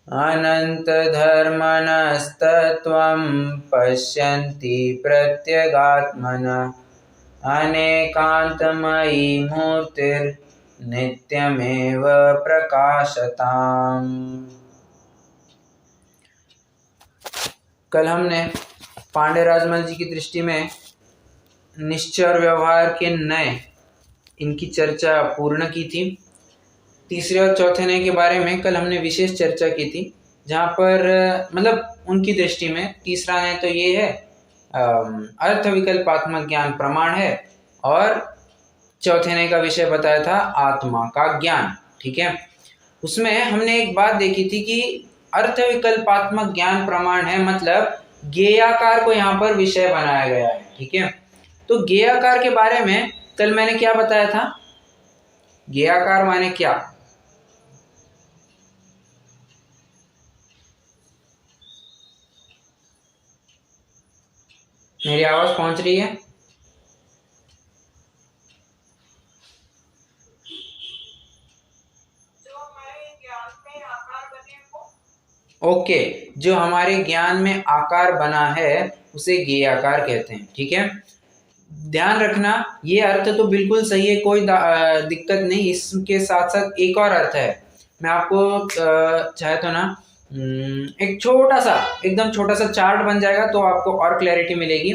अनन्तधर्मणस्तत्त्वं पश्यन्ति प्रत्यगात्मनः अनेकान्तमयी मूर्तिर्नित्यमेव प्रकाशताम्। कल हमने पांडे राजमल जी की दृष्टि में निश्चय और व्यवहार के नए इनकी चर्चा पूर्ण की थी। तीसरे और चौथे नए के बारे में कल हमने विशेष चर्चा की थी, जहाँ पर मतलब उनकी दृष्टि में तीसरा नए तो ये है अर्थ विकल्पात्मक ज्ञान प्रमाण है, और चौथे नए का विषय बताया था आत्मा का ज्ञान। ठीक है, उसमें हमने एक बात देखी थी कि अर्थ विकल्पात्मक ज्ञान प्रमाण है, मतलब ज्ञेयाकार को यहाँ पर विषय बनाया गया है। ठीक है, तो ज्ञेयाकार के बारे में कल मैंने क्या बताया था? ज्ञेयाकार माने क्या? मेरी आवाज पहुंच रही है? ओके, जो हमारे ज्ञान में आकार बना है उसे ज्ञेयाकार कहते हैं। ठीक है, ध्यान रखना, ये अर्थ तो बिल्कुल सही है, कोई दिक्कत नहीं। इसके साथ साथ एक और अर्थ है, मैं आपको चाहे तो ना एक छोटा सा, एकदम छोटा सा चार्ट बन जाएगा तो आपको और क्लैरिटी मिलेगी।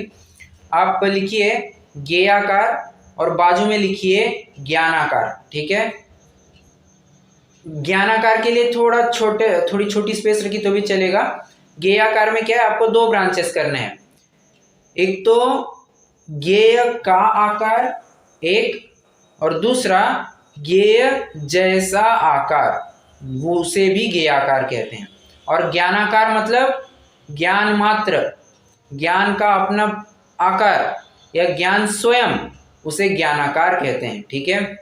आप लिखिए ज्ञेयाकार और बाजू में लिखिए ज्ञानाकार। ठीक है, ज्ञानाकार के लिए थोड़ी छोटी स्पेस रखी तो भी चलेगा। ज्ञेयाकार में क्या है, आपको दो ब्रांचेस करने हैं, एक तो ज्ञेय का आकार एक, और दूसरा ज्ञेय जैसा आकार, वो उसे भी ज्ञेयाकार कहते हैं। और ज्ञानाकार मतलब ज्ञान मात्र, ज्ञान का अपना आकार या ज्ञान स्वयं, उसे ज्ञानाकार कहते हैं। ठीक है,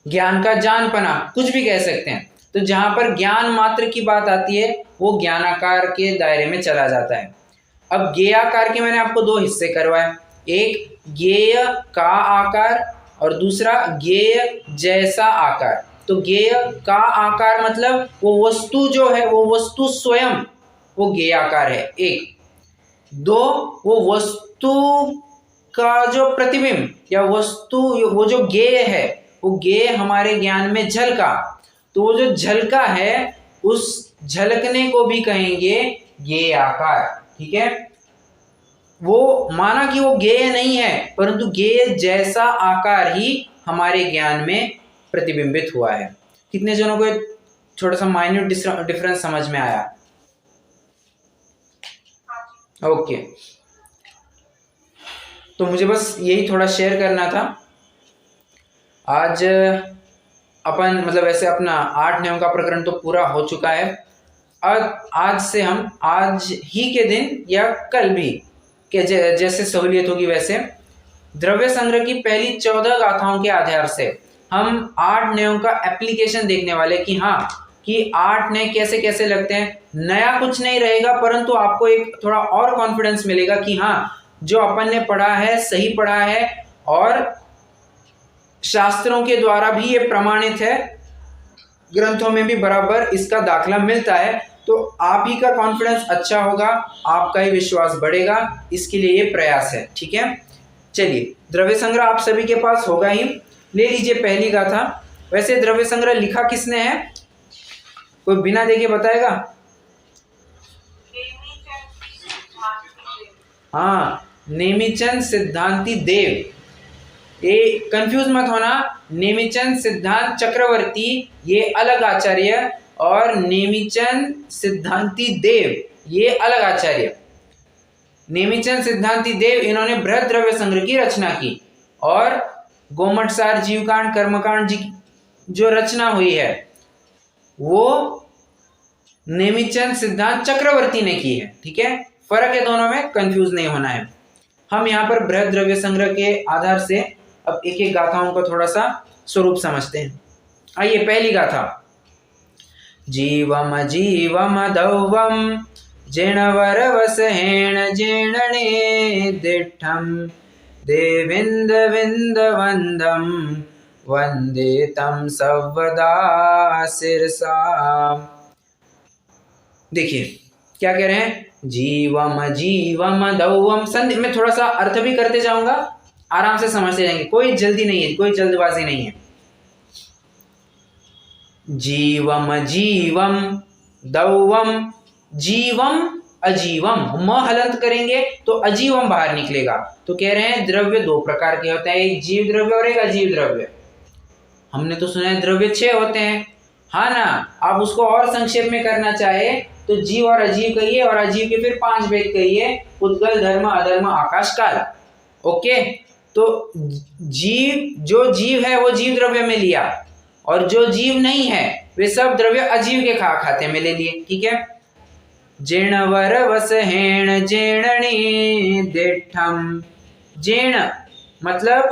ज्ञान का जानपना कुछ भी कह सकते हैं। तो जहां पर ज्ञान मात्र की बात आती है वो ज्ञानाकार के दायरे में चला जाता है। अब ज्ञेयाकार के मैंने आपको दो हिस्से करवाए, एक ज्ञेय का आकार और दूसरा ज्ञेय जैसा आकार। तो ज्ञेय का आकार मतलब वो वस्तु जो है, वो वस्तु स्वयं वो ज्ञेयाकार है एक। दो, वो वस्तु का जो प्रतिबिंब या वस्तु, वो जो ज्ञेय है, वो ज्ञेय हमारे ज्ञान में झलका, तो वो जो झलका है उस झलकने को भी कहेंगे ज्ञेय आकार। ठीक है, वो माना कि वो ज्ञेय नहीं है, परंतु ज्ञेय जैसा आकार ही हमारे ज्ञान में प्रतिबिंबित हुआ है। कितने जनों को छोटा सा माइन्यूट डिफरेंस समझ में आया? ओके, तो मुझे बस यही थोड़ा शेयर करना था। आज अपन मतलब वैसे अपना 8 नियम का प्रकरण तो पूरा हो चुका है। आज से हम आज ही के दिन या कल भी के जैसे सहूलियत होगी वैसे द्रव्य संग्रह की पहली 14 गाथाओं के आधार से हम 8 नियमों का एप्लीकेशन देखने वाले कि हाँ, कि 8 नए कैसे कैसे लगते हैं। नया कुछ नहीं रहेगा, परंतु आपको एक थोड़ा और कॉन्फिडेंस मिलेगा कि हाँ, जो अपन ने पढ़ा है सही पढ़ा है और शास्त्रों के द्वारा भी ये प्रमाणित है, ग्रंथों में भी बराबर इसका दाखला मिलता है। तो आप ही का कॉन्फिडेंस अच्छा होगा, आपका ही विश्वास बढ़ेगा, इसके लिए ये प्रयास है। ठीक है, चलिए, द्रव्य संग्रह आप सभी के पास होगा ही, ले लीजिए पहली गाथा। वैसे द्रव्य संग्रह लिखा किसने है, कोई बिना देखे बताएगा? हाँ, नेमिचंद सिद्धांती देव। ये कंफ्यूज मत होना, नेमिचंद सिद्धांत चक्रवर्ती ये अलग आचार्य और नेमिचंद सिद्धांती देव ये अलग आचार्य। नेमिचंद सिद्धांती देव इन्होंने बृहद द्रव्य संग्रह की रचना की, और गोमटसार, जीवकांड, कर्मकांड जी जो रचना हुई है वो नेमिचंद सिद्धांत चक्रवर्ती ने की है। ठीक है, फर्क है दोनों में, कंफ्यूज नहीं होना है। हम यहाँ पर बृहद द्रव्य संग्रह के आधार से अब एक एक गाथाओं का थोड़ा सा स्वरूप समझते हैं। आइए, पहली गाथा। जीवम जीवम दौवम जिणवर वसहेण जीर्णने दिठम देविंद विंद वंदम वंदे तम सर्वदा शिरसा। देखिए क्या कह रहे हैं, जीवम जीवम दौवम संधि, मैं थोड़ा सा अर्थ भी करते जाऊंगा, आराम से समझते जाएंगे, कोई जल्दी नहीं है, कोई जल्दबाजी नहीं है। जीवम जीवम दौवम, जीवम अजीवम, म हलंत करेंगे तो अजीवम बाहर निकलेगा। तो कह रहे हैं द्रव्य दो प्रकार के होते हैं, एक जीव द्रव्य और एक अजीव द्रव्य। हमने तो सुना है द्रव्य 6 होते हैं, हाँ ना। आप उसको और संक्षेप में करना चाहे तो जीव और अजीव कहिए, और अजीव के फिर 5 भेद कहिए, उद्गल, धर्म, अधर्म, आकाश, काल। ओके, तो जीव, जो जीव है वो जीव द्रव्य में लिया, और जो जीव नहीं है वे सब द्रव्य अजीव के खाते में ले लिए। ठीक है, जेणवर वस हेण जेणणी देठम, जेण मतलब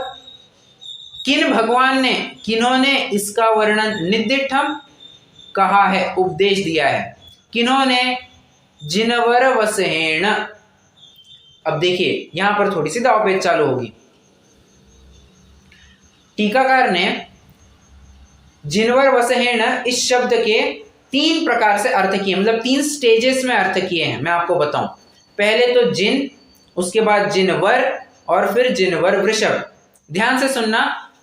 किन भगवान ने, किन्होंने इसका वर्णन, निदिठम कहा है, उपदेश दिया है, किन्होंने, जिनवर वसहेण। अब देखिए यहां पर थोड़ी सी दावपेच चालू होगी। टीकाकार ने जिनवर वसहेण इस शब्द के 3 प्रकार से अर्थ किए, मतलब 3 स्टेजेस में अर्थ किए हैं। मैं आपको बताऊं, पहले तो जिन, उसके बाद जिनवर, और फिर जिनवर वृषभ। ध्यान से सुनना,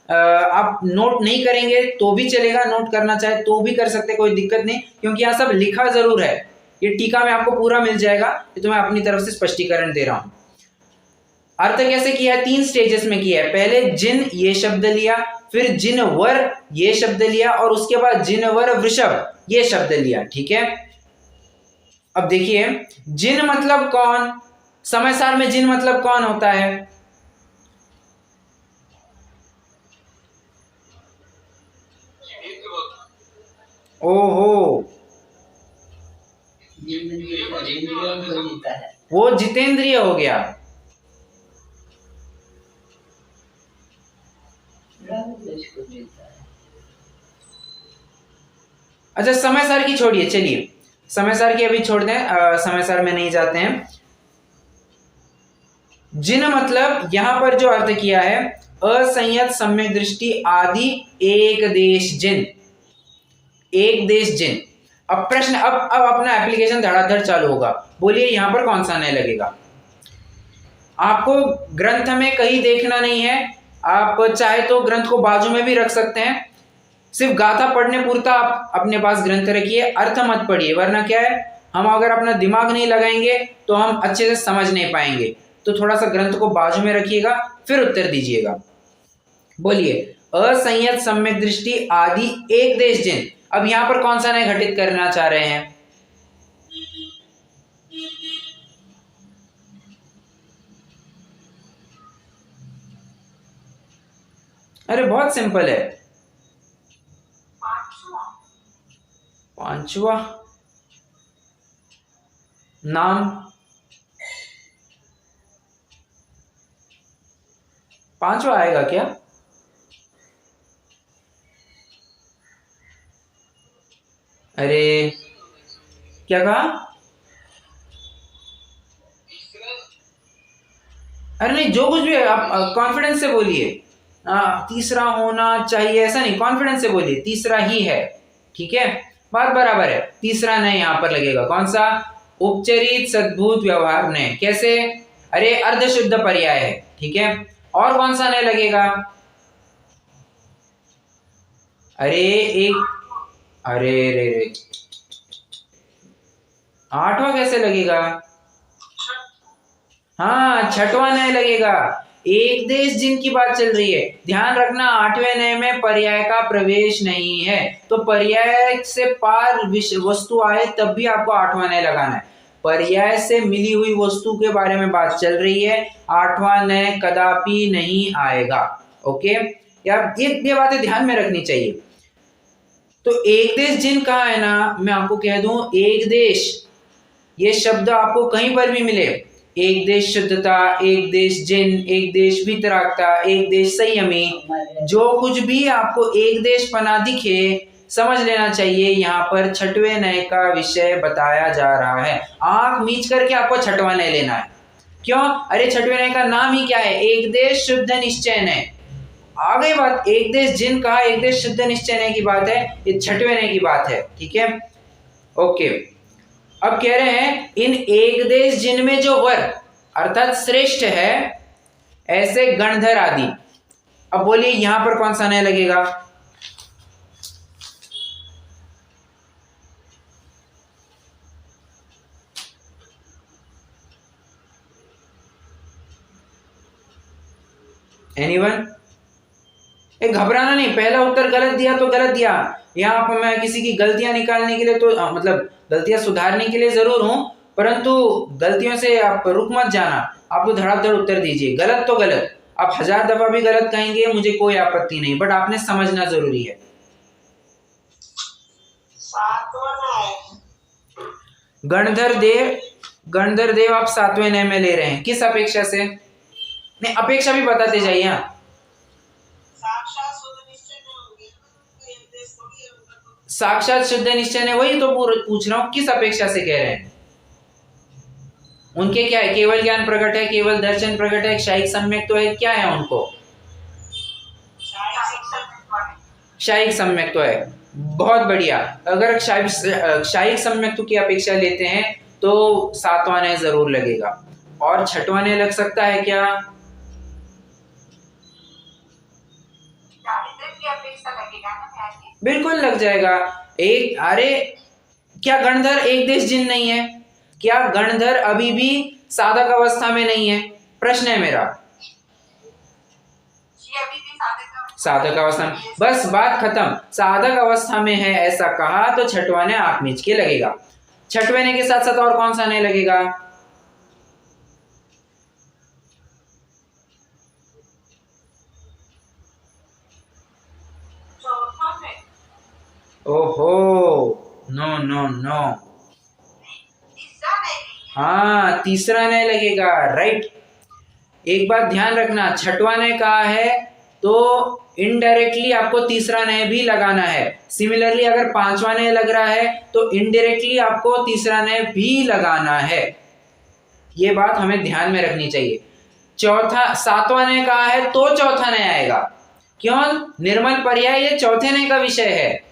आप नोट नहीं करेंगे तो भी चलेगा, नोट करना चाहे तो भी कर सकते, कोई दिक्कत नहीं, क्योंकि यहाँ सब लिखा जरूर है। ये टीका में आपको पूरा मिल जाएगा, ये तो मैं अपनी तरफ से स्पष्टीकरण दे रहा हूं। अर्थ कैसे किया है, 3 स्टेजेस में किया है। पहले जिन ये शब्द लिया, फिर जिनवर ये शब्द लिया, और उसके बाद जिनवर वृषभ ये शब्द लिया। ठीक है, अब देखिए जिन मतलब कौन, समय सार में जिन मतलब कौन होता है, ओहो, वो जितेंद्रिय हो गया। अच्छा, समय सार की छोड़िए, चलिए समय सार की अभी छोड़ दें, समय सार में नहीं जाते हैं। जिन मतलब यहां पर जो अर्थ किया है, असंयत, सम्यक दृष्टि आदि, एक देश जिन, एक देश जिन। अब प्रश्न, अब अपना एप्लीकेशन धड़ाधड़ चालू होगा। बोलिए यहां पर कौन सा नए लगेगा। आपको ग्रंथ में कहीं देखना नहीं है, आप चाहे तो ग्रंथ को बाजू में भी रख सकते हैं, सिर्फ गाथा पढ़ने पूरता आप अपने पास ग्रंथ रखिए, अर्थ मत पढ़िए, वरना क्या है, हम अगर अपना दिमाग नहीं लगाएंगे तो हम अच्छे से समझ नहीं पाएंगे। तो थोड़ा सा ग्रंथ को बाजू में रखिएगा, फिर उत्तर दीजिएगा। बोलिए असंयत, सम्यक दृष्टि आदि, एक देश जिन। अब यहां पर कौन सा नए घटित करना चाह रहे हैं। अरे बहुत सिंपल है, पांचवा नाम, पांचवा आएगा क्या। अरे क्या कहा, अरे नहीं, जो कुछ भी है आप कॉन्फिडेंस से बोलिए, तीसरा होना चाहिए ऐसा नहीं, कॉन्फिडेंस से बोलिए तीसरा ही है। ठीक है, बात बराबर है, तीसरा नहीं यहां पर लगेगा। कौन सा, उपचरित सद्भूत व्यवहार ने, कैसे, अरे अर्धशुद्ध पर्याय है। ठीक है, और कौन सा नहीं लगेगा, अरे एक, अरे रे रे, 8वां कैसे लगेगा, हाँ 6वां नय लगेगा। एक देश जिन की बात चल रही है, ध्यान रखना 8वें नय में पर्याय का प्रवेश नहीं है, तो पर्याय से पार वस्तु आए तब भी आपको 8वां नय लगाना है। पर्याय से मिली हुई वस्तु के बारे में बात चल रही है, 8वां नय कदापि नहीं आएगा। ओके, यार ये बातें ध्यान में रखनी चाहिए। तो एक देश जिन कहा है ना, मैं आपको कह दूं, एक देश ये शब्द आपको कहीं पर भी मिले, एक देश शुद्धता, एक देश जिन, एक देश वितरागता, एक देश संयमी, जो कुछ भी आपको एक देश पना दिखे, समझ लेना चाहिए यहाँ पर 6वें नय का विषय बताया जा रहा है। आंख मीच करके आपको 6वां नय लेना है। क्यों, अरे 6वें नय का नाम ही क्या है, एक देश शुद्ध निश्चय नय। आ गई बात, एक देश जिन कहा, एक देश शुद्ध निश्चय नय की बात है, ये 6वें नय की बात है। ठीक है, ओके। अब कह रहे हैं इन एक देश जिनमें जो वर अर्थात श्रेष्ठ है ऐसे गणधर आदि। अब बोलिए यहां पर कौन सा नय लगेगा? एनीवन? एक घबराना नहीं, पहला उत्तर गलत दिया तो गलत दिया। यहाँ पर मैं किसी की गलतियां निकालने के लिए तो मतलब गलतियां सुधारने के लिए जरूर हूं, परंतु गलतियों से आप रुक मत जाना, आप तो धड़ाधड़ उत्तर दीजिए। गलत तो गलत, आप 1000 दफा भी गलत कहेंगे मुझे कोई आपत्ति नहीं, बट आपने समझना जरूरी है। गणधर देव आप 7वें नय में ले रहे हैं, किस अपेक्षा से? नहीं, अपेक्षा भी बताते जाइए। यहाँ साक्षात शुद्ध निश्चय ने, वही तो पूछ रहा हूं, किस अपेक्षा से कह रहे हैं? उनके क्या है? केवल ज्ञान प्रकट है, केवल दर्शन प्रकट है, क्षायिक सम्यक तो है, क्या है उनको? क्षायिक सम्यक तो है। बहुत बढ़िया। अगर क्षायिक सम्यक की अपेक्षा लेते हैं तो 7वां नय जरूर लगेगा। और 6वां नय लग सकता है क्या? बिल्कुल लग जाएगा। एक, अरे क्या गणधर एक देश जिन नहीं है? क्या गणधर अभी भी साधक अवस्था में नहीं है? प्रश्न है मेरा। साधक अवस्था में, बस बात खत्म। साधक अवस्था में है ऐसा कहा तो 6वां नय आप नीच के लगेगा। 6वें नय के साथ साथ और कौन सा नय लगेगा? ओहो, नो नो नो, हाँ तीसरा नय लगेगा, राइट। एक बात ध्यान रखना, 6वां नय कहा है तो इनडायरेक्टली आपको तीसरा नय भी लगाना है। सिमिलरली अगर 5वां नय लग रहा है तो इनडायरेक्टली आपको तीसरा नय भी लगाना है। ये बात हमें ध्यान में रखनी चाहिए। 7वां नय कहा है तो चौथा नय आएगा। क्यों? निर्मल पर्याय ये चौथे नय का विषय है,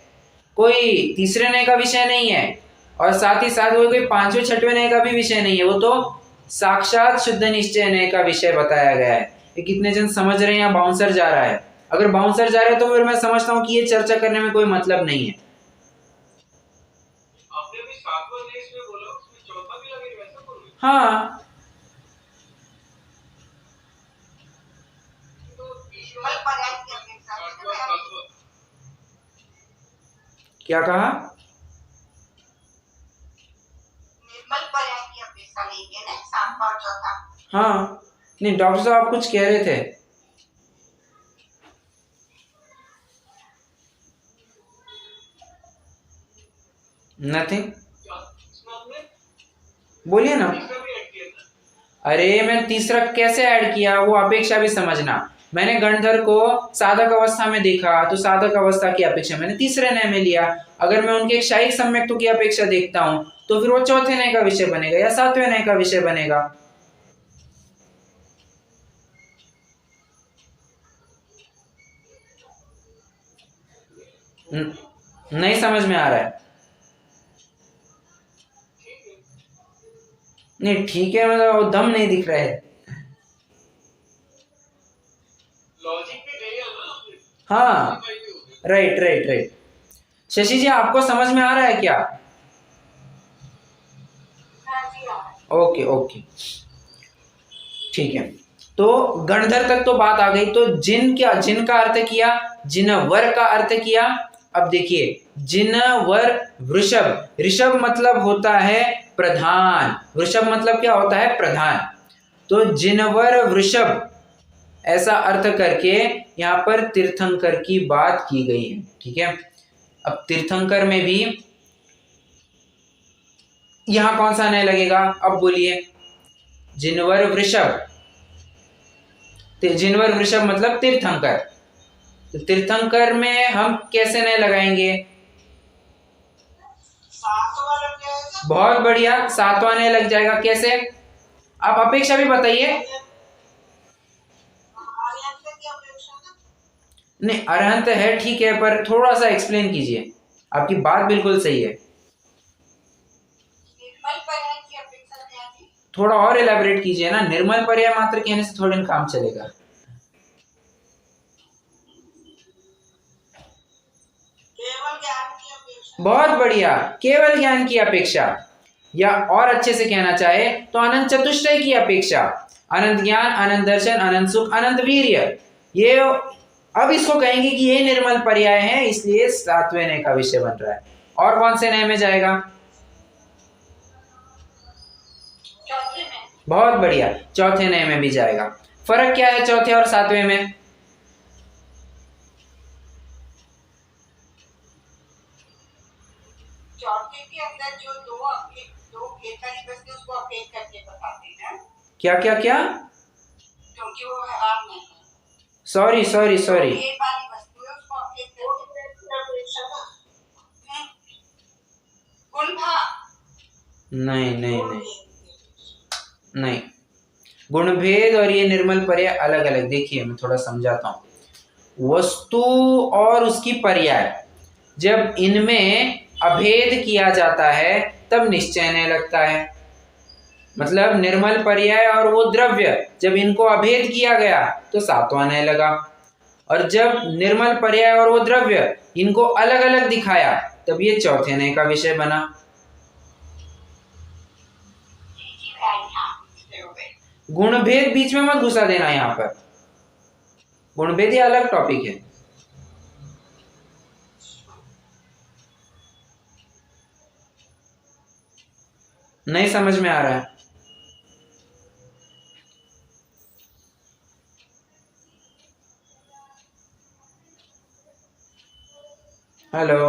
कोई तीसरे नय का विषय नहीं है, और साथ ही साथ वो कोई 5वें 6वें नय का भी विषय नहीं है, वो तो साक्षात शुद्ध निश्चय नय का विषय बताया गया है। ये कितने जन समझ रहे हैं? या बाउंसर जा रहा है? अगर बाउंसर जा रहा है तो फिर मैं समझता हूं कि ये चर्चा करने में कोई मतलब नहीं है। आपने भी 7वां नय इसमें बोला, उसमें चौथा भी लगेगा, वैसा बोल रहे? हाँ, क्या कहा? निर्मल पर्याय की अपेक्षा लेंगे ना, 7वां और चौथा। हाँ, नहीं डॉक्टर साहब आप कुछ कह रहे थे। नथिंग, बोलिए ना। अरे मैं तीसरा कैसे ऐड किया वो अपेक्षा भी समझना। मैंने गणधर को साधक अवस्था में देखा तो साधक अवस्था की अपेक्षा मैंने तीसरे नय में लिया। अगर मैं उनके क्षायिक सम्यक्तों की अपेक्षा देखता हूं तो फिर वो चौथे नय का विषय बनेगा या 7वें नय का विषय बनेगा। नहीं समझ में आ रहा है? नहीं ठीक है, मतलब दम नहीं दिख रहा है। लॉजिक भी नहीं है ना। हाँ, राइट राइट राइट। शशि जी आपको समझ में आ रहा है क्या? ओके ओके, ठीक है। तो गणधर तक तो बात आ गई। तो जिन क्या, जिन का अर्थ किया, जिनवर का अर्थ किया। अब देखिए, जिनवर वृषभ, ऋषभ मतलब होता है प्रधान, वृषभ मतलब क्या होता है? प्रधान। तो जिनवर वृषभ ऐसा अर्थ करके यहाँ पर तीर्थंकर की बात की गई है, ठीक है। अब तीर्थंकर में भी यहां कौन सा नय लगेगा? अब बोलिए। जिनवर वृषभ, जिनवर वृषभ मतलब तीर्थंकर। तो तीर्थंकर में हम कैसे नय लगाएंगे? बहुत बढ़िया, 7वां नय लग जाएगा। कैसे? आप अपेक्षा भी बताइए। नहीं, अरहंत है ठीक है, पर थोड़ा सा एक्सप्लेन कीजिए। आपकी बात बिल्कुल सही है। थोड़ा और इलेबोरेट कीजिए ना, निर्मल पर्याय मात्र कहने से थोड़ा काम चलेगा। केवल ज्ञान की अपेक्षा। बहुत बढ़िया, केवल ज्ञान की अपेक्षा, या और अच्छे से कहना चाहे तो अनंत चतुष्टय की अपेक्षा, अनंत ज्ञान, अनंत दर्शन, अनंत सुख, अनंत वीर्य। ये अब इसको कहेंगे कि ये निर्मल पर्याय है, इसलिए 7वें नय का विषय बन रहा है। और कौन से नय में जाएगा? चौथे में। बहुत बढ़िया, चौथे नय में भी जाएगा। फर्क क्या है चौथे और 7वें में? चौथे के अंदर जो दो भेदकारी बचते उसको अपेट करके बताते हैं। क्या क्या क्या? क्योंकि वो व्यवहार नहीं है। सॉरी वाली वस्तु है उसको अपेट करके। गुण था। नहीं नहीं नहीं नहीं, गुणभेद और ये निर्मल पर्याय अलग अलग। देखिए मैं थोड़ा समझाता हूँ। वस्तु और उसकी पर्याय, जब इनमें अभेद किया जाता है तब निश्चय नहीं लगता है। मतलब निर्मल पर्याय और वो द्रव्य, जब इनको अभेद किया गया तो 7वां नय लगा, और जब निर्मल पर्याय और वो द्रव्य इनको अलग अलग दिखाया तब ये चौथे नय का विषय बना। गुणभेद बीच में मत घुसा देना, यहाँ पर गुणभेद ये अलग टॉपिक है। नहीं समझ में आ रहा है? हेलो,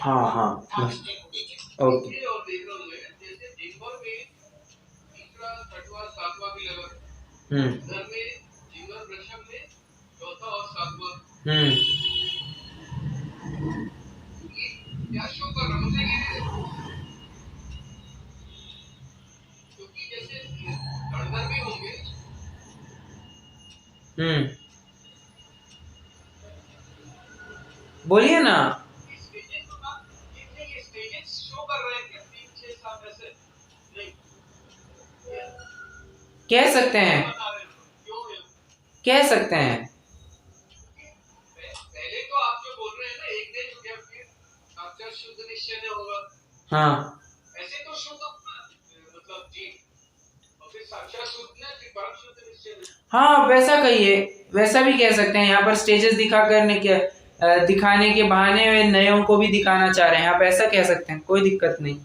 हाँ हाँ ओके। क्या शो कर रहा मुझे ये, क्योंकि जैसे धड़धड़ भी होंगे। बोलिए ना। कह सकते हैं, कह सकते हैं। पहले तो आप जो बोल रहे हैं ना, एक दिन जब फिर साक्षात शुद्ध निश्चय नहीं होगा। हाँ ऐसे तो शुद्ध मतलब जी, और फिर साक्षात शुद्ध ने फिर परम शुद्ध निश्चय। हाँ वैसा कहिए, वैसा भी कह सकते हैं। यहाँ पर स्टेजेस दिखाने के बहाने में नयों को भी दिखाना चाह रहे हैं, आप ऐसा कह सकते हैं, कोई दिक्कत नहीं।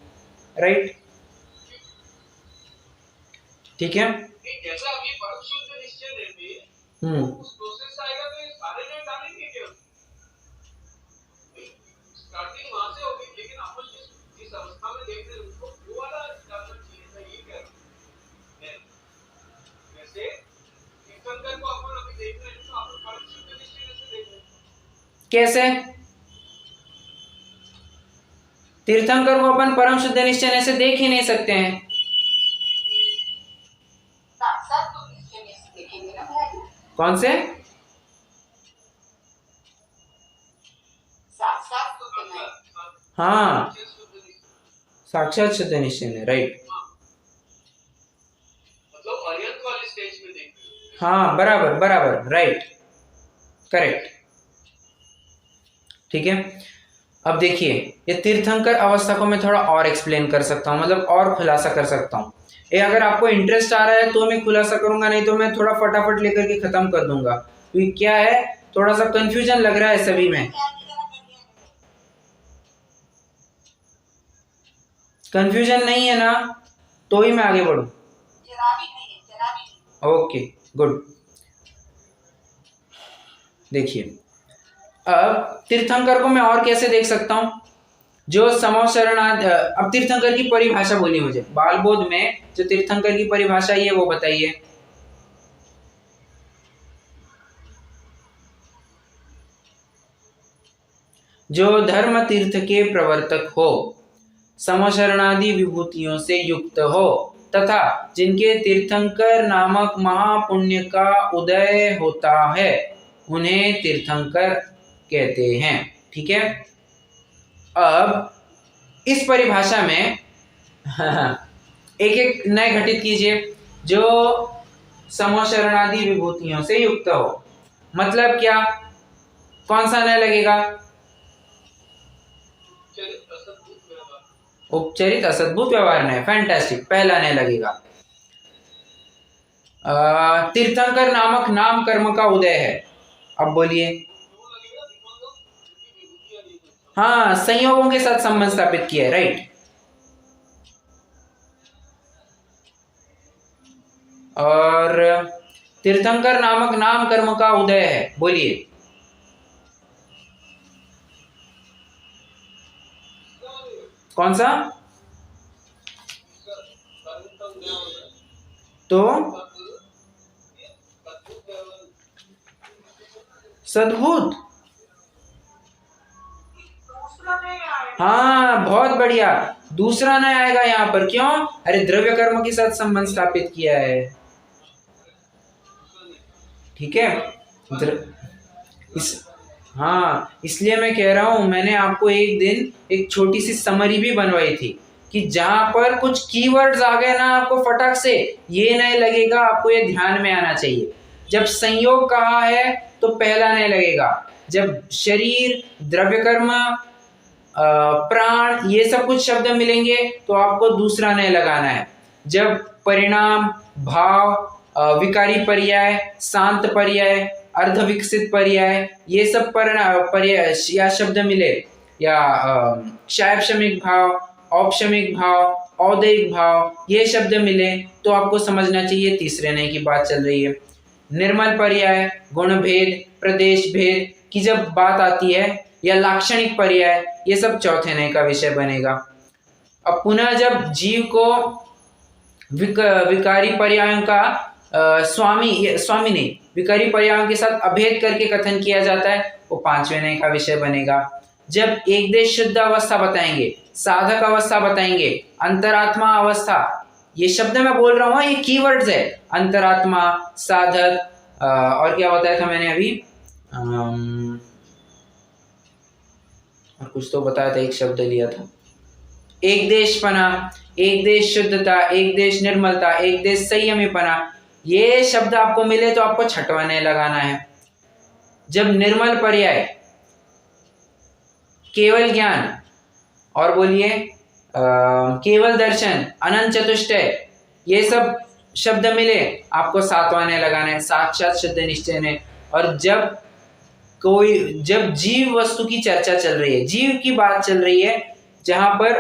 राइट, ठीक है। जैसा अभी परम शुद्ध निश्चय देंगे, उस प्रोसेस आएगा तो ये सारे नए डालेंगे क्या? स्टार्टिंग वहां से होगी, लेकिन आप जिस अवस्था में देख रहे हैं उसको वो वाला डालना चाहिए था, ये क्या है? वैसे तीर्थंकर को अपन अभी देख रहे हैं तो आप परम शुद्ध निश्चय से देख रहे हैं। कैसे? तीर्थंकर को अपन परम शुद्ध निश्चय से देख ही नहीं सकते हैं। कौन से? हाँ, साक्षात शुद्ध निश्चय, राइट। मतलब अर्यंत वाले स्टेज में देख। हाँ बराबर बराबर, राइट, करेक्ट, ठीक है। अब देखिए, ये तीर्थंकर अवस्था को मैं थोड़ा और एक्सप्लेन कर सकता हूँ, मतलब और खुलासा कर सकता हूँ। ये अगर आपको इंटरेस्ट आ रहा है तो मैं खुलासा करूंगा, नहीं तो मैं थोड़ा फटाफट लेकर के खत्म कर दूंगा, क्योंकि क्या है, थोड़ा सा कंफ्यूजन लग रहा है सभी में। कंफ्यूजन नहीं है ना, तो ही मैं आगे बढ़ूं। Okay good. देखिए, अब तीर्थंकर को मैं और कैसे देख सकता हूं, जो समो शरणाद। अब तीर्थंकर की परिभाषा बोलिए मुझे, बालबोध में जो तीर्थंकर की परिभाषा है वो बताइए। जो धर्म तीर्थ के प्रवर्तक हो, समशरणादि विभूतियों से युक्त हो, तथा जिनके तीर्थंकर नामक महापुण्य का उदय होता है, उन्हें तीर्थंकर कहते हैं। ठीक है, अब इस परिभाषा में एक एक नए घटित कीजिए जो समोशरणादि विभूतियों से युक्त हो। मतलब क्या, कौन सा नय लगेगा? उपचरित असद्भुत व्यवहार नय, फैंटास्टिक, पहला नय लगेगा। तीर्थंकर नामक नाम कर्म का उदय है। अब बोलिए। हाँ, संयोगों के साथ संबंध स्थापित किया है, राइट। और तीर्थंकर नामक नाम कर्म का उदय है, बोलिए। कौन सा? तो सद्भुत। हाँ, बहुत बढ़िया, दूसरा नहीं आएगा यहाँ पर। क्यों? अरे द्रव्य कर्म के साथ संबंध स्थापित किया है, ठीक है। हाँ, इसलिए मैं कह रहा हूं, मैंने आपको एक दिन एक छोटी सी समरी भी बनवाई थी कि जहां पर कुछ कीवर्ड्स आ गए ना, आपको फटाक से ये नहीं लगेगा, आपको ये ध्यान में आना चाहिए। जब संयोग कहा है तो पहला नहीं लगेगा, जब शरीर, द्रव्य कर्म, प्राण, ये सब कुछ शब्द मिलेंगे तो आपको दूसरा नहीं लगाना है। जब परिणाम, भाव, विकारी पर्याय, शांत पर्याय, अर्ध विकसित पर्याय, ये सब पर्याय या शब्द मिले, या क्षायक्षमिक भाव, औपशमिक भाव, औदैहिक भाव, ये शब्द मिले तो आपको समझना चाहिए तीसरे नय की बात चल रही है। निर्मल पर्याय, गुण भेद, प्रदेश भेद की जब बात आती है, या लाक्षणिक पर्याय, ये सब चौथे नय का विषय बनेगा। अब पुनः जब जीव को विकारी पर्यायों का स्वामी नहीं, विकारी पर्यायों के साथ अभेद करके कथन किया जाता है, वो पांचवें नय का विषय बनेगा। जब एक देश शुद्ध अवस्था बताएंगे, साधक अवस्था बताएंगे, अंतरात्मा अवस्था, ये शब्द मैं बोल रहा हूँ, ये कीवर्ड्स है, अंतरात्मा, साधक, और क्या बताया था मैंने अभी, और कुछ तो बताया था, एक शब्द लिया था, एक देशपना, एक देश शुद्धता, एक देश निर्मलता, एक देश संयमीपना, ये शब्द आपको मिले तो आपको छठवां नय लगाना है। जब निर्मल पर्याय, केवल ज्ञान, और बोलिए केवल दर्शन, अनंत चतुष्टय, ये सब शब्द मिले आपको सातवां नय लगाना है, साक्षात शुद्ध निश्चय नय। और जब जीव वस्तु की चर्चा चल रही है, जीव की बात चल रही है, जहां पर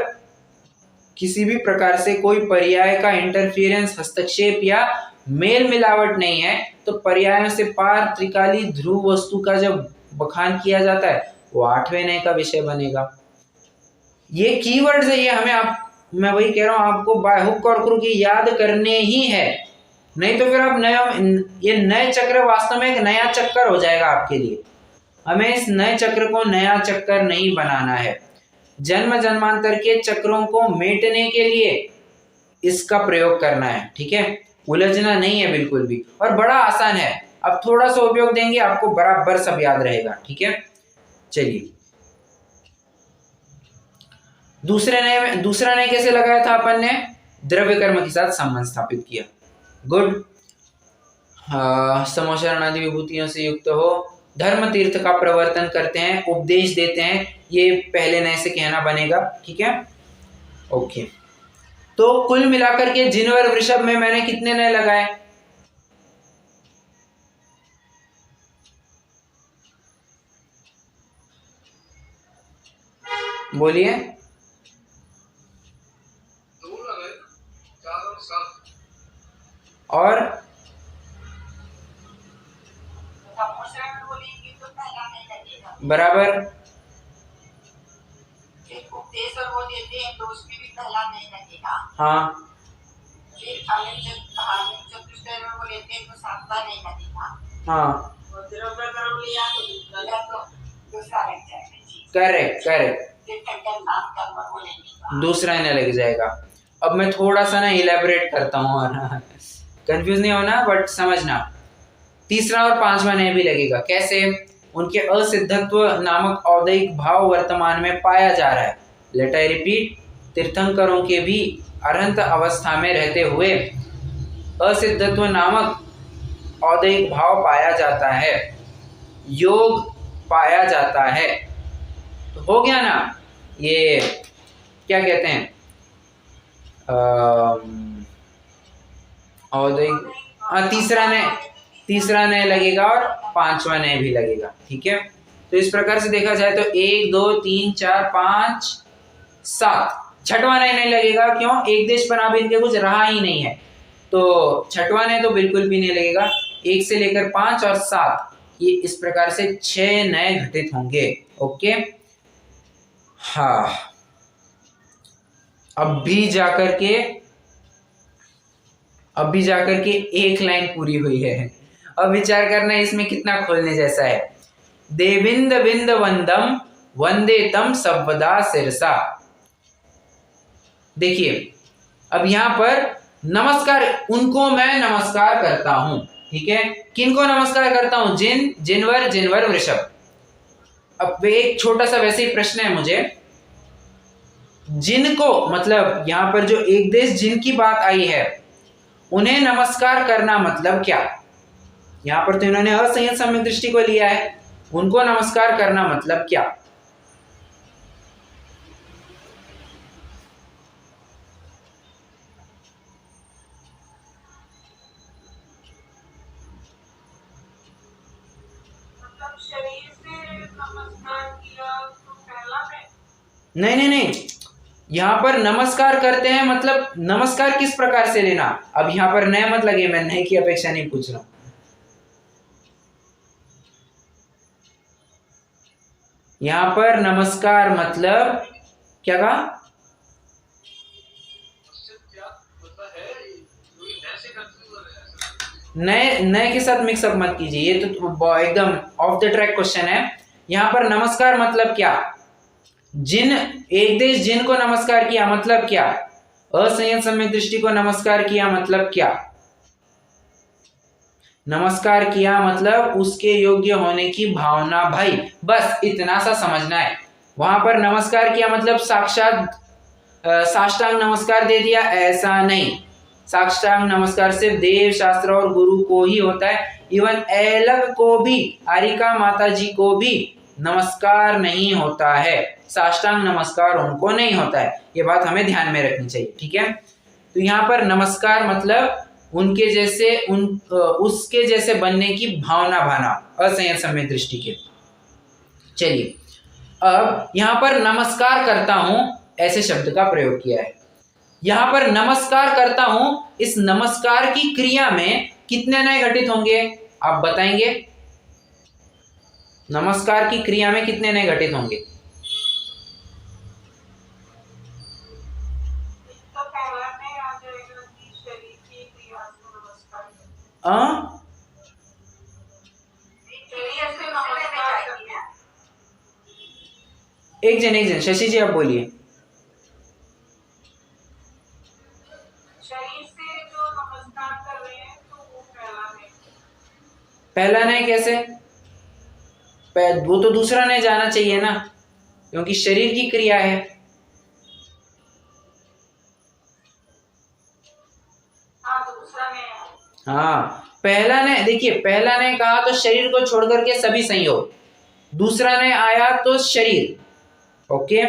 किसी भी प्रकार से कोई पर्याय का इंटरफियरेंस, हस्तक्षेप या मेल मिलावट नहीं है, तो पर्यायों से पार त्रिकाली ध्रुव वस्तु का जब बखान किया जाता है, वो आठवें नय का विषय बनेगा। ये कीवर्ड्स है, ये हमें मैं वही कह रहा हूं, आपको बाय हुक और क्रुक याद करने ही है, नहीं तो फिर आप ये नए चक्र वास्तव में एक नया चक्कर हो जाएगा आपके लिए। हमें इस नए चक्र को नया चक्कर नहीं बनाना है, जन्म जन्मांतर के चक्रों को मेटने के लिए इसका प्रयोग करना है, ठीक है। उलझना नहीं है बिल्कुल भी, और बड़ा आसान है। अब थोड़ा सा उपयोग देंगे, आपको बराबर सब याद रहेगा, ठीक है। चलिए, दूसरा नय कैसे लगाया था अपन ने? द्रव्य कर्म के साथ संबंध स्थापित किया। गुड। समोशरणादि विभूतियों से युक्त हो, धर्म तीर्थ का प्रवर्तन करते हैं, उपदेश देते हैं, ये पहले नय से कहना बनेगा, ठीक है। ओके, तो कुल मिलाकर के जिनवर वृषभ में मैंने कितने नय लगाए? बोलिए। 2 लगाए, 4 और 7। और बराबर उपदेश और वो देते हैं तो उसमें भी पहला नहीं लगेगा। हाँ, चतुष्टय में वो लेते हैं तो सातवां नहीं लगेगा। हाँ, द्रव्य कर्म लिया तो दूसरा लग जाएगा। करेक्ट, दूसरा नय लग जाएगा। अब मैं थोड़ा सा ना इलेबोरेट करता हूँ, और कंफ्यूज नहीं होना, बट समझना। तीसरा और पांचवा नय भी लगेगा। कैसे? उनके असिद्धत्व नामक औदयिक भाव वर्तमान में पाया जा रहा है। लेट आई रिपीट, तीर्थंकरों के भी अरहंत अवस्था में रहते हुए असिद्धत्व नामक औदयिक भाव पाया जाता है, योग पाया जाता है। तो हो गया ना, ये क्या कहते हैं, औदयिक, तीसरा नय लगेगा और 5वां नय भी लगेगा। ठीक है, तो इस प्रकार से देखा जाए तो 1 2 3 4 5 7, 6वां नय नहीं लगेगा। क्यों? एक देश पर अब इनके कुछ रहा ही नहीं है, तो 6वां नय तो बिल्कुल भी नहीं लगेगा। 1 से लेकर 5 और 7, ये इस प्रकार से 6 नय घटित होंगे। ओके, हाँ, अब भी जाकर के एक लाइन पूरी हुई है। अब विचार करना इसमें कितना खोलने जैसा है। देविंद विंद वंदम वंदे तम सर्वदा सिरसा। देखिए, अब यहां पर नमस्कार, उनको मैं नमस्कार करता हूं। ठीक है, किनको नमस्कार करता हूं? जिनवर वृषभ। अब एक छोटा सा वैसे ही प्रश्न है मुझे, जिनको मतलब यहां पर जो एक देश जिनकी बात आई है, उन्हें नमस्कार करना मतलब क्या? यहां पर तो इन्होंने असंयत सम्यक दृष्टि को लिया है, उनको नमस्कार करना मतलब क्या? मतलब शरीर से नमस्कार किया तो पहला है? नहीं, यहाँ पर नमस्कार करते हैं मतलब नमस्कार किस प्रकार से लेना। अब यहाँ पर नय मत लगे, मैं नय की अपेक्षा नहीं पूछ रहा हूं। यहाँ पर नमस्कार मतलब क्या कहा? नए के साथ मिक्सअप मत कीजिए, ये तो एकदम ऑफ द ट्रैक क्वेश्चन है। यहाँ पर नमस्कार मतलब क्या? एक देश जिनको नमस्कार किया मतलब क्या? असंयत सम्यक दृष्टि को नमस्कार किया मतलब क्या? नमस्कार किया मतलब उसके योग्य होने की भावना। भाई बस इतना सा समझना है। वहां पर नमस्कार किया मतलब साक्षात साष्टांग नमस्कार दे दिया, ऐसा नहीं। साष्टांग नमस्कार सिर्फ देव शास्त्र और गुरु को ही होता है। इवन एलग को भी, आरिका माता जी को भी नमस्कार नहीं होता है, साष्टांग नमस्कार उनको नहीं होता है। ये बात हमें ध्यान में रखनी चाहिए। ठीक है, तो यहाँ पर नमस्कार मतलब उनके जैसे उसके जैसे बनने की भावना भाना, असंयत सम्यक दृष्टि के। चलिए, अब यहाँ पर नमस्कार करता हूं ऐसे शब्द का प्रयोग किया है। यहाँ पर नमस्कार करता हूं, इस नमस्कार की क्रिया में कितने नय घटित होंगे आप बताएंगे? नमस्कार की क्रिया में कितने नय घटित होंगे? तो पहला में आ जाएगा कि शरीर की क्रिया से नमस्कार। शरीर से नमस्कार करते हैं। एक जन शशि जी आप बोलिए। शरीर से जो नमस्कार कर रहे हैं तो वो पहला नय कैसे? वो तो दूसरा नय जाना चाहिए ना, क्योंकि शरीर की क्रिया है। हाँ, पहला नय देखिए, पहला नय कहा तो शरीर को छोड़कर के सभी संयोग, दूसरा नय आया तो शरीर। ओके,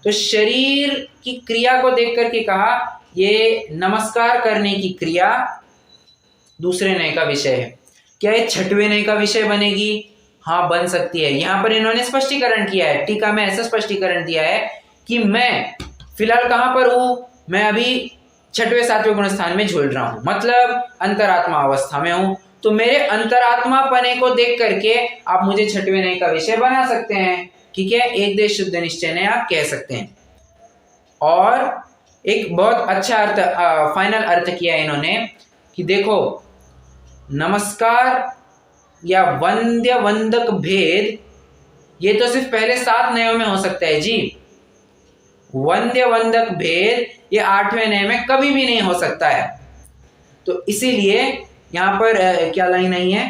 तो शरीर की क्रिया को देख करके कहा ये नमस्कार करने की क्रिया दूसरे नय का विषय है। क्या ये 6वें नय का विषय बनेगी? हाँ, बन सकती है। यहां पर इन्होंने स्पष्टीकरण किया है, टीका में ऐसा स्पष्टीकरण दिया है कि मैं फिलहाल कहां पर हूं? मैं अभी 6वें 7वें गुण स्थान में झूल रहा हूं, मतलब अंतरात्मा अवस्था में हूं। तो मेरे अंतरात्मा पने को देख करके आप मुझे 6वें नय का विषय बना सकते हैं। ठीक है, एक देश शुद्ध निश्चय नय आप कह सकते हैं। और एक बहुत अच्छा अर्थ, फाइनल अर्थ किया इन्होंने कि देखो, नमस्कार या वंद्य वंदक भेद ये तो सिर्फ पहले 7 नयों में हो सकता है जी। वंद्य वंदक भेद ये 8वें नय में कभी भी नहीं हो सकता है। तो इसीलिए यहाँ पर क्या लाइन आई है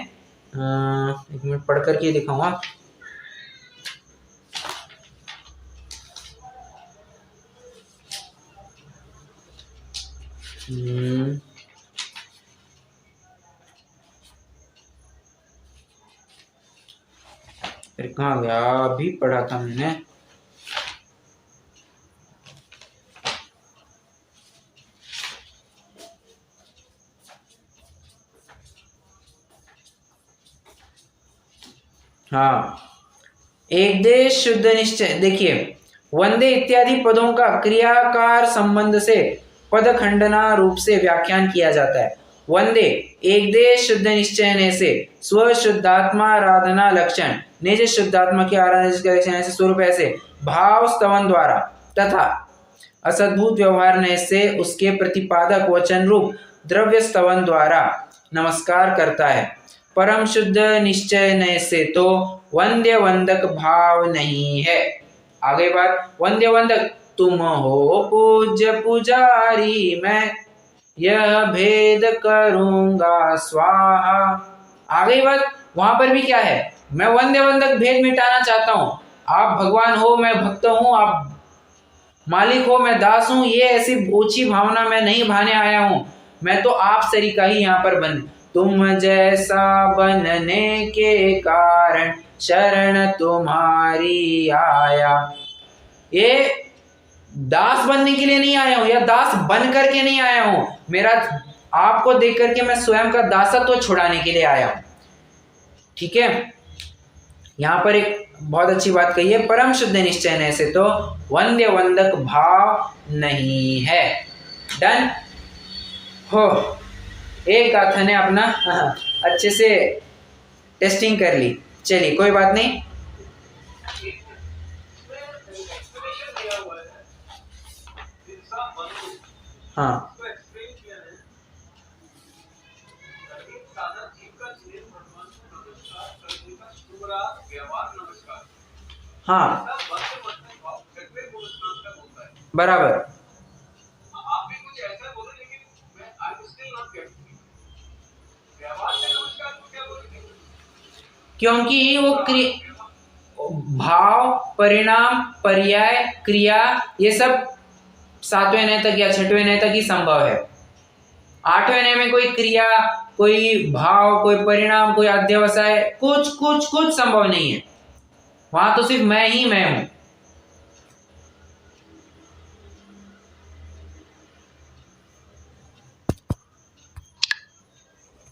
एक मिनट पढ़ करके दिखाऊंगा। फिर कहाँ गया, अभी पढ़ा था मैंने। हाँ, एक देश शुद्ध निश्चय। देखिए, वंदे इत्यादि पदों का क्रियाकार संबंध से पदखंडना रूप से व्याख्यान किया जाता है। वंदे एक देश शुद्ध निश्चय ने से स्व शुद्धात्मा आराधना लक्षण, निज शुद्धात्मा की आराधना जिसका लक्षण ऐसे स्वरूप ऐसे भाव स्तवन द्वारा तथा असद्भुत व्यवहार ने से उसके प्रतिपादक वचन रूप द्रव्य स्तवन द्वारा नमस्कार करता है। परम शुद्ध निश्चय ने से तो वंद्य वंदक भाव नहीं है। आगे बात, वंद्य वंदक तुम हो पूज्य पुजारी, मैं यह भेद करूंगा स्वाहा। आगे बात, वहां पर भी क्या है, मैं वंद्य वंदक भेद मिटाना चाहता हूं। आप भगवान हो, मैं भक्त हूं, आप मालिक हो, मैं दास हूं, ये ऐसी ऊंची भावना मैं नहीं भाने आया हूं। मैं तो आप सरीका ही यहाँ पर बन, तुम जैसा बनने के कारण शरण तुम्हारी आया। ये दास बनने के लिए नहीं आया हूं या दास बन करके नहीं आया हूं, मेरा आपको देख करके मैं स्वयं का दासत्व छुड़ाने के लिए आया हूं। ठीक है, यहां पर एक बहुत अच्छी बात कही है, परम शुद्ध निश्चय ने से तो वंद्य वंदक भाव नहीं है। डन हो, एक गाथा ने अपना अच्छे से टेस्टिंग कर ली। चलिए कोई बात नहीं। हाँ हाँ बराबर। आप भी कुछ ऐसा बोलो, लेकिन मैं I am still not getting व्यवहार में नमस्कार को क्या बोलेंगे, क्योंकि वो भाव, परिणाम, पर्याय, क्रिया ये सब 7वें नय तक या 6वें नय तक ही संभव है। 8वें नय में कोई क्रिया, कोई भाव, कोई परिणाम, कोई अध्यवसाय कुछ संभव नहीं है। वहां तो सिर्फ मैं ही मैं हूं।